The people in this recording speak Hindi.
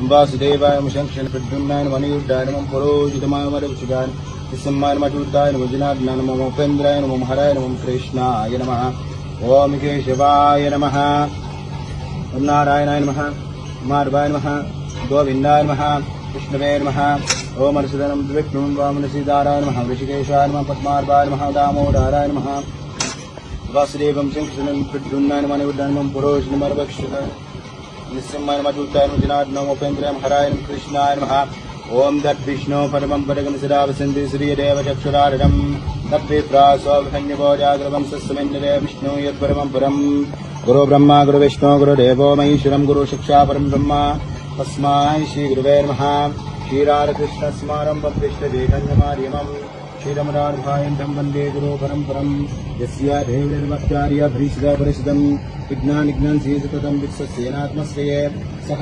वासुदेवाय नमः शंकर प्रद्युम्नाय नमः अनिरुद्धाय नमः पुरोहितमाय नमः रघुसुताय निस्सम्माय नमः अच्युताय नमः जनार्दनाय नमः उपेन्द्राय नमः हराय नमः कृष्णाय नमः ओम केशवाय नमः ओम नारायणाय नमः माधवाय नमः गोविन्दाय नमः विष्णवे नमः ओम हर्षवर्धनं विष्णुं वामनसीताराय नमः ऋषिकेशाय नमः पद्मार्वाय नमः दामोदराय नमः वासुदेवं शंकरं प्रद्युम्नाय नमः अनिरुद्धाय नमः पुरोहितमाय नमः रघुसुताय निस्सम्माय नमः अच्युताय नमः जनार्दनाय नमः उपेन्द्राय नमः हराय नमः कृष्णाय नमः ओम तद्विष्णु परमं पदगं सदा वसन्ति श्रीदेव चक्षुरार्धं तद्विप्रासोऽभ्यन्यवो जागृवंशस्समेन्द्रे विष्णु यत्परमं परं गुरु ब्रह्मा गुरु विष्णु गुरुदेवो महेश्वरं गुरु शिक्षा परं ब्रह्मा तस्मै श्री गुरुवे नमः श्रीराधकृष्णस्मारम्भं कृष्णचैतन्यमार्यमं श्रीरमणार्भायन्तं वन्दे गुरो परम्परं यस्य देवनिर्मत्यार्य भरीषिदपरिषदं विज्ञानिज्ञानसीसततं विश्वसेनात्मश्रेये सह